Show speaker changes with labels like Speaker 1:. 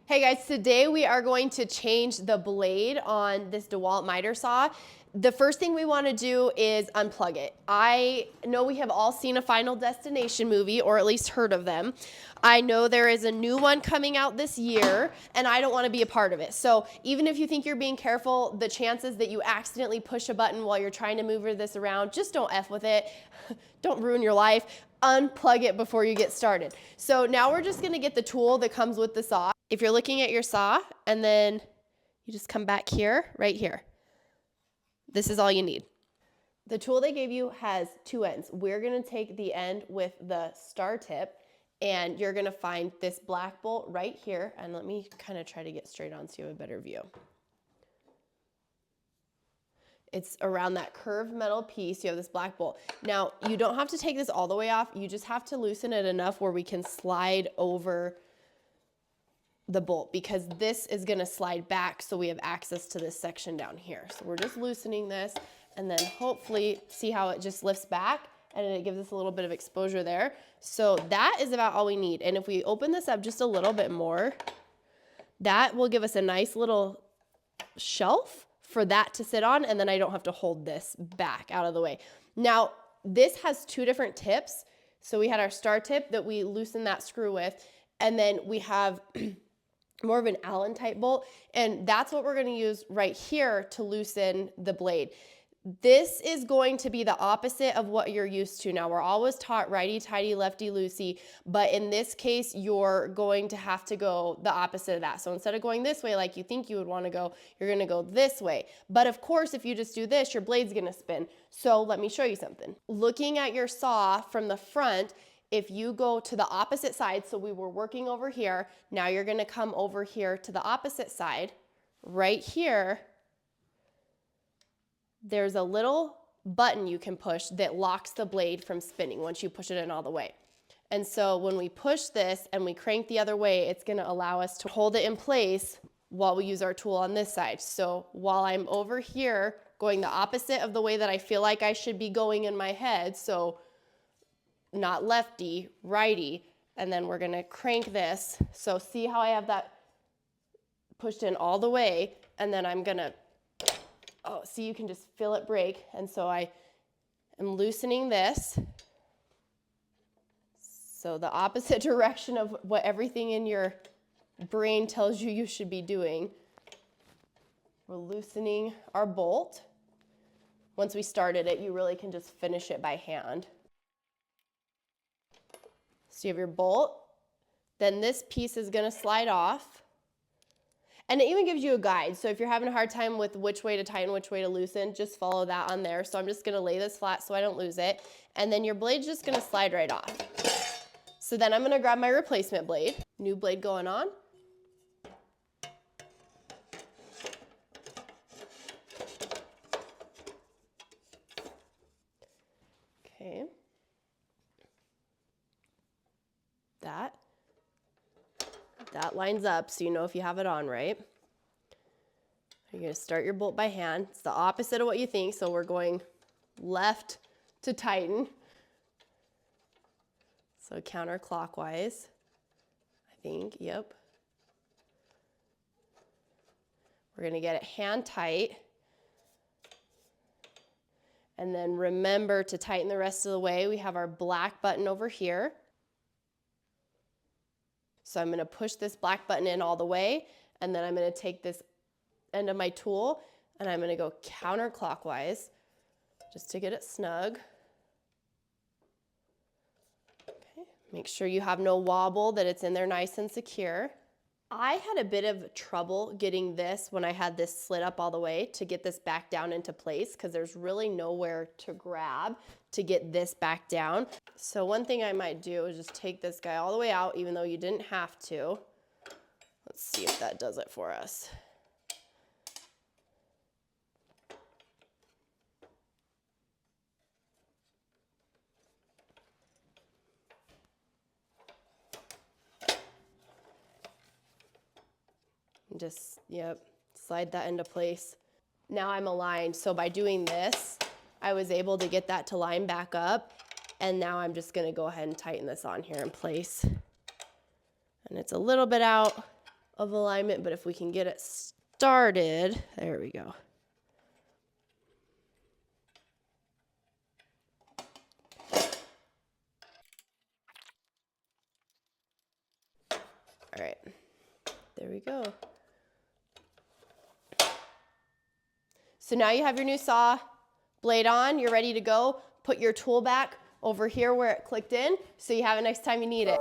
Speaker 1: Hey guys, today we are going to change the blade on this Dewalt Mitre saw. The first thing we want to do is unplug it. I know we have all seen a Final Destination movie, or at least heard of them. I know there is a new one coming out this year, and I don't want to be a part of it. So even if you think you're being careful, the chances that you accidentally push a button while you're trying to move this around, just don't F with it. Don't ruin your life. Unplug it before you get started. So now we're just going to get the tool that comes with the saw. If you're looking at your saw and then you just come back here, right here, this is all you need. The tool they gave you has two ends. We're gonna take the end with the star tip and you're gonna find this black bolt right here. And let me kind of try to get straight on so you have a better view. It's around that curved metal piece, you have this black bolt. Now, you don't have to take this all the way off. You just have to loosen it enough where we can slide over the bolt, because this is gonna slide back so we have access to this section down here. So we're just loosening this and then hopefully see how it just lifts back and it gives us a little bit of exposure there. So that is about all we need. And if we open this up just a little bit more, that will give us a nice little shelf for that to sit on, and then I don't have to hold this back out of the way. Now, this has two different tips. So we had our star tip that we loosen that screw with, and then we have more of an Allen type bolt, and that's what we're going to use right here to loosen the blade. This is going to be the opposite of what you're used to. Now, we're always taught righty-tighty, lefty-loosey, but in this case, you're going to have to go the opposite of that. So instead of going this way like you think you would want to go, you're going to go this way. But of course, if you just do this, your blade's going to spin. So let me show you something. Looking at your saw from the front, if you go to the opposite side, so we were working over here, now you're gonna come over here to the opposite side. Right here, there's a little button you can push that locks the blade from spinning once you push it in all the way. And so when we push this and we crank the other way, it's gonna allow us to hold it in place while we use our tool on this side. So while I'm over here going the opposite of the way that I feel like I should be going in my head, so not lefty, righty, and then we're gonna crank this. So see how I have that pushed in all the way, and then I'm gonna, oh, see, you can just feel it break. And so I am loosening this. So the opposite direction of what everything in your brain tells you you should be doing. We're loosening our bolt. Once we started it, you really can just finish it by hand. So you have your bolt, then this piece is gonna slide off. And it even gives you a guide. So if you're having a hard time with which way to tighten, which way to loosen, just follow that on there. So I'm just gonna lay this flat so I don't lose it. And then your blade's just gonna slide right off. So then I'm gonna grab my replacement blade. New blade going on. Okay. That lines up so you know if you have it on right. You're going to start your bolt by hand. It's the opposite of what you think, so we're going left to tighten. So counterclockwise, I think, yep. We're going to get it hand tight. And then remember to tighten the rest of the way. We have our black button over here. So I'm gonna push this black button in all the way, and then I'm gonna take this end of my tool and I'm gonna go counterclockwise just to get it snug. Okay. Make sure you have no wobble, that it's in there nice and secure. I had a bit of trouble getting this when I had this slid up all the way to get this back down into place, because there's really nowhere to grab to get this back down. So one thing I might do is just take this guy all the way out, even though you didn't have to. Let's see if that does it for us. Just, yep, slide that into place. Now I'm aligned, so by doing this, I was able to get that to line back up, and now I'm just gonna go ahead and tighten this on here in place. And it's a little bit out, of alignment, but if we can get it started, there we go. All right, there we go. So now you have your new saw blade on, you're ready to go. Put your tool back over here where it clicked in so you have it next time you need it.